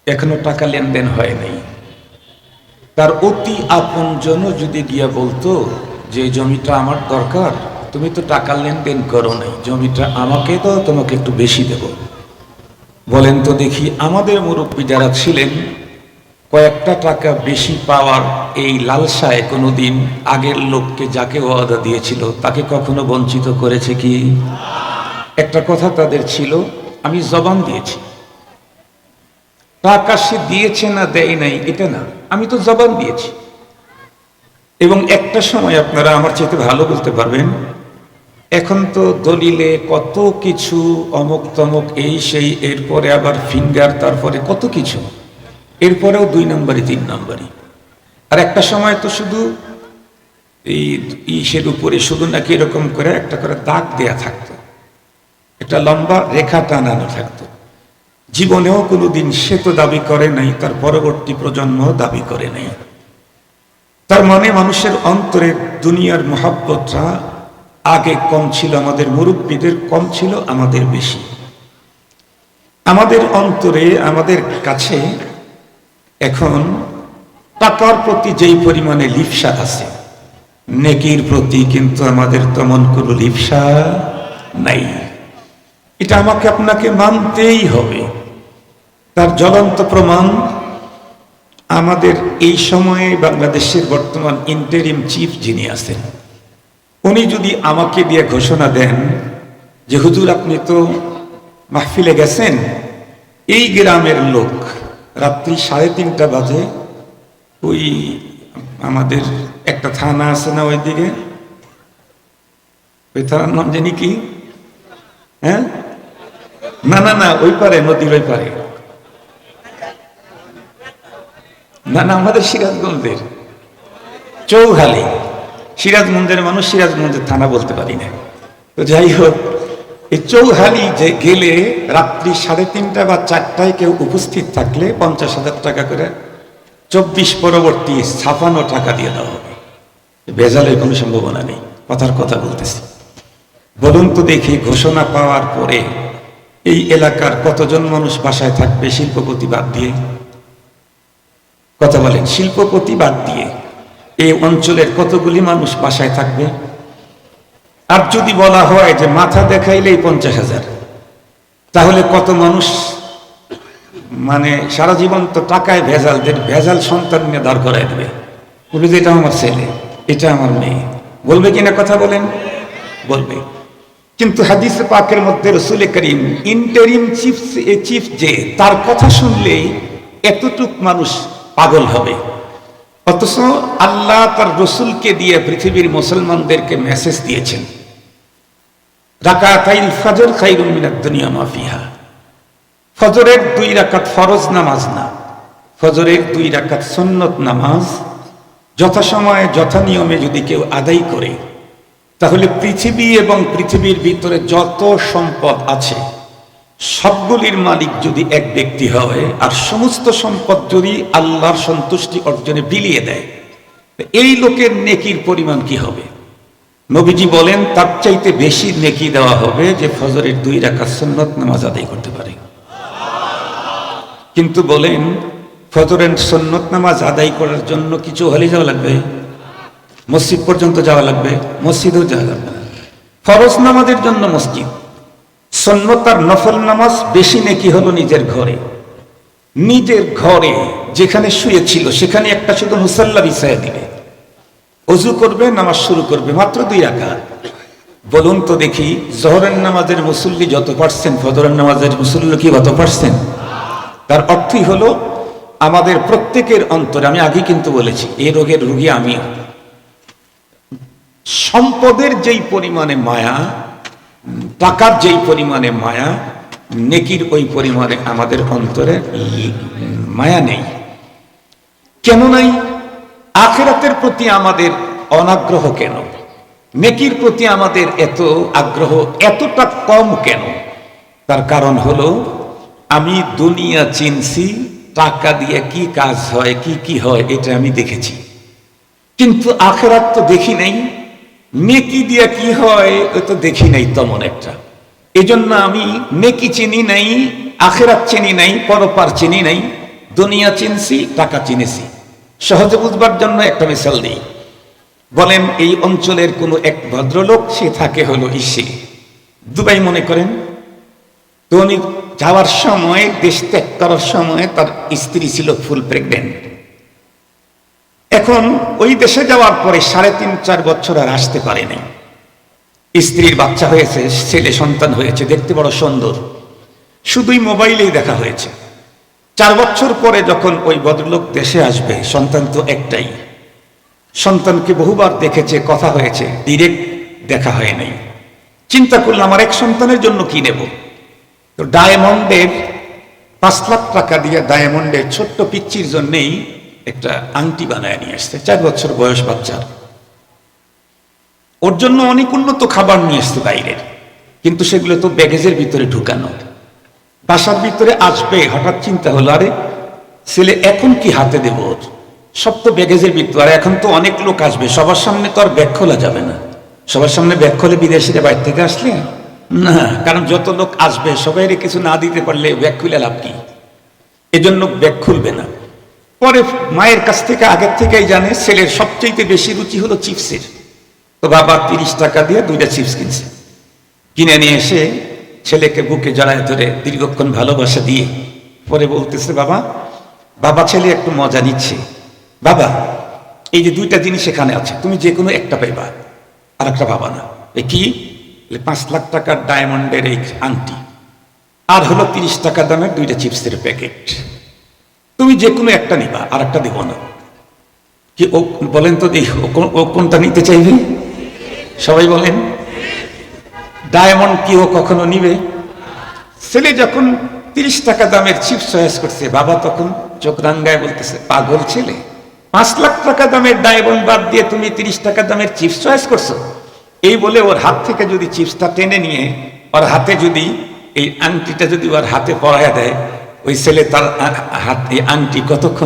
এখনো টাকা লেনদেন হয় নাই। তার অতি আপনজন যদি গিয়া বলতো যে জমিটা আমার দরকার, তুমি তো টাকা লেনদেন করো নাই, জমিটা আমাকে দাও, তোমাকে একটু বেশি দেব। বলেন তো দেখি, আমাদের মুরব্বী যারা ছিলেন কয়েকটা টাকা বেশি পাওয়ার এই লালসায় কোনোদিন আগের লোককে যাকে ওয়াদা দিয়েছিল তাকে কখনো বঞ্চিত করেছে কি? একটা কথা তাদের ছিল, আমি জবান দিয়েছি, টাকা সে দিয়েছে না দেয় নাই এটা না, আমি তো জবান দিয়েছি। এবং একটা সময় আপনারা আমার চাইতে ভালো বলতে পারবেন, এখন তো দলিলে কত কিছু অমুক তমুক এই সেই, এরপরে আবার ফিঙ্গার, তারপরে কত কিছু, এরপরেও 2 নম্বরই 3 নম্বরই। আর একটা সময় তো শুধু এই ইসের উপরে শুধু নাকি এরকম করে একটা করে দাগ দেয়া থাকতো, একটা লম্বা রেখা টানানো থাকতো। জীবনেও কোনোদিন সে তো দাবি করে নাই, তার পরবর্তী প্রজন্ম দাবি করে নাই। তার মানে মানুষের অন্তরে দুনিয়ার মহাব্বতটা আগে কম ছিল, আমাদের মুরব্বীদের কম ছিল, আমাদের বেশি। আমাদের অন্তরে, আমাদের কাছে এখন টাকার প্রতি যেই পরিমাণে লিপ্সা আছে, নেকির প্রতি কিন্তু আমাদের তেমন কোনো লিপ্সা নাই। এটা আমাকে আপনাকে মানতেই হবে। তার জ্বলন্ত প্রমাণ আমাদের এই সময়ে বাংলাদেশের বর্তমান ইন্টারিম চিফ যিনি আছেন, উনি যদি আমাকে দিয়ে ঘোষণা দেন যে হুজুর আপনি তো মাহফিলে গেছেন, এই গ্রামের লোক রাত্রি 3:30 বাজে ওই আমাদের একটা থানা আছে না ওইদিকে, ওই থানার নাম জানি কি, হ্যাঁ, না না না ওই পারে, নদীর ওই পারে, না না আমাদের সিরাজগঞ্জের চৌহালি, সিরাজগঞ্জের মানুষ সিরাজগঞ্জের থানা বলতে পারি না। তো যাই হোক, এই চৌহালি যে গেলে রাত্রি 3:30 বা 4টায় কেউ উপস্থিত থাকলে 50,000 টাকা করে 24 পরবর্তী 56 টাকা দিয়ে দেওয়া হবে। ভেজালের কোনো সম্ভাবনা নেই, কথার কথা বলতেছি। বলুন তো দেখি, ঘোষণা পাওয়ার পরে এই এলাকার কতজন মানুষ বাসায় থাকবে শিল্পপতি বাদ দিয়ে? কথা বলেন, শিল্পপতি বাদ দিয়ে এই অঞ্চলের কতগুলি মানুষ বাসায় থাকবে? আর যদি বলা হয় যে মাথা দেখাইলেই 50,000, তাহলে কত মানুষ মানে সারা জীবন তো টাকায় ভেজাল সন্তান নিয়ে দাঁড় করাই দেবে, বলবে যে এটা আমার ছেলে, এটা আমার মেয়ে, বলবে কিনা? কথা বলেন, বলবে। কিন্তু হাদিস পাকের মধ্যে রাসূল করিম ইন্টারিম চিফ যে, তার কথা শুনলেই এতটুক মানুষ পাগল হবে। অথচ আল্লাহ তার রসুলকে দিয়ে পৃথিবীর মুসলমানদেরকে মেসেজ দিয়েছেন, রাকাতাইল ফজর খায়রুম মিনাদ দুনিয়া মা ফিহা। ফজরের 2 রাকাত ফরজ নামাজ না, ফজরের 2 রাকাত সুন্নত নামাজ যথাসময়ে যথা নিয়মে যদি কেউ আদায় করে, তাহলে পৃথিবী এবং পৃথিবীর ভিতরে যত সম্পদ আছে সবগুলির মালিক যদি এক ব্যক্তি হয়, আর সমস্ত সম্পদ যদি আল্লাহর সন্তুষ্টি অর্জনে বিলিয়ে দেয়, এই লোকের নেকির পরিমাণ কি হবে? নবীজি বলেন তার চাইতে বেশি নেকি দেওয়া হবে যে ফজরের 2 রাকাত সুন্নত নামাজ আদায় করতে পারে। কিন্তু বলেন, ফজরের সুন্নত নামাজ আদায় করার জন্য কিছু হলে যাওয়া লাগবে, মসজিদ পর্যন্ত যাওয়া লাগবে, মসজিদেও যাওয়া লাগবে না। ফরজ নামাজের জন্য মসজিদ, সুন্নত আর নফল নামাজ বেশি নেকি হলো নিজের ঘরে। নিজের ঘরে যেখানে শুয়েছিল সেখানে একটা শুধু মুসাল্লা বিছায়া দিবে, ওযু করবে, নামাজ শুরু করবে, মাত্র 2 রাকাত। বলুন তো দেখি, জোহরের নামাজের মুসল্লি যত পার্সেন্ট, ফজরের নামাজের মুসল্লি কি কত পার্সেন্ট? তার অর্থই হলো আমাদের প্রত্যেকের অন্তরে, আমি আগে কিন্তু বলেছি এই রোগের রোগী আমিও, সম্পদের যেই পরিমাণে মায়া, টাকার যেই পরিমাণে মায়া, নেকির ওই পরিমাণে আমাদের অন্তরে মায়া নেই। কেন নাই? আখিরাতের প্রতি আমাদের অনাগ্রহ কেন? নেকির প্রতি আমাদের এত আগ্রহ এতটা কম কেন? তার কারণ হলো আমি দুনিয়া চিনছি, টাকা দিয়ে কি কাজ হয়, কি কি হয় এটা আমি দেখেছি, কিন্তু আখিরাত তো দেখি নাই। নেকি দিয়া কি হয় ও তো দেখি নাই তেমন একটা। এজন্য আমি নেকি চিনি নাই, আখেরাত চিনি নাই, পরপার চিনি নাই, দুনিয়া চিনছি, টাকা চিনেছি। সহজে বুঝবার জন্য একটা মিসাল দিই। বলেন এই অঞ্চলের কোনো এক ভদ্রলোক, সে থাকে হলো দুবাই মনে করেন। তো উনি যাওয়ার সময়, দেশ ত্যাগ করার সময় তার স্ত্রী ছিল ফুল প্রেগনেন্ট। এখন ওই দেশে যাওয়ার পরে 3.5-4 বছর আর আসতে পারেনি। স্ত্রীর বাচ্চা হয়েছে, ছেলে সন্তান হয়েছে, দেখতে বড় সুন্দর, শুধুই মোবাইলেই দেখা হয়েছে। 4 বছর পরে যখন ওই ভদ্রলোক দেশে আসবে, সন্তান তো একটাই, সন্তানকে বহুবার দেখেছে, কথা হয়েছে, ডিরেক্ট দেখা হয় নাই। চিন্তা করলাম আমার এক সন্তানের জন্য কি নেব। তো ডায়মন্ডের 5 লাখ টাকা দিয়ে ডায়মন্ডের ছোট্ট পিচ্চির জন্যেই একটা আংটি বানায় নিয়ে আসছে। 4 বছর বয়স বাচ্চার। ওর জন্য অনেক উন্নত খাবার নিয়ে আসছে বাইরের, কিন্তু সেগুলো তো ব্যাগেজের ভিতরে ঢুকানো। বাসার ভিতরে আসবে, হঠাৎ চিন্তা হলো, আরে ছেলে এখন কি হাতে দেব, ওর সব তো ব্যাগেজের ভিতরে। আর এখন তো অনেক লোক আসবে, সবার সামনে তো আর ব্যাগ খোলা যাবে না। সবার সামনে ব্যাগ খোলে বিদেশিরা বাইরে থেকে আসলে না, কারণ যত লোক আসবে সবাই কিছু না দিতে পারলে ব্যাগ খুলে লাভ কি, এজন্য ব্যাগ খুলবে না। পরে মায়ের কাছ থেকে আগের থেকেই জানে ছেলের সবচেয়ে বেশি রুচি হলো চিপসের। তো বাবা 30 টাকা দিয়ে 2টা চিপস কিনছে। কিনে নিয়ে এসে ছেলেকে বুকে জড়ায় ধরে দীর্ঘক্ষণ ভালোবাসা দিয়ে পরে বলতেছে, বাবা বাবা ছেলে একটু মজা নিচ্ছে, বাবা এই যে 2টা জিনিস এখানে আছে, তুমি যে কোনো একটা পাইবা, আর একটা পাবা না। এ কি? 5 লাখ টাকার ডায়মন্ডের এই আংটি, আর হলো 30 টাকা দামের 2টা চিপসের প্যাকেট। তুমি যে কোনো একটা নিবা, আর একটা দিব না। কি ও বলেন তো, ও কোনটা নিতে চাইবে? সবাই বলেন। ডায়মন্ড কি ও কখনো নিবে? ছেলে যখন 30 টাকা দামের চিপস চয়েস করছে, বাবা তখন চোখ রাঙ্গায় বলতেছে, পাগল ছেলে, 5 লাখ টাকা দামের ডায়মন্ড বাদ দিয়ে তুমি 30 টাকা দামের চিপস চয়েস করছো। এই বলে ওর হাত থেকে যদি চিপসটা টেনে নিয়ে ওর হাতে যদি এই আংটিটা যদি ওর হাতে পরাইয়া দেয়, ওই ছেলে তার হাত এই আংটি কতক্ষণ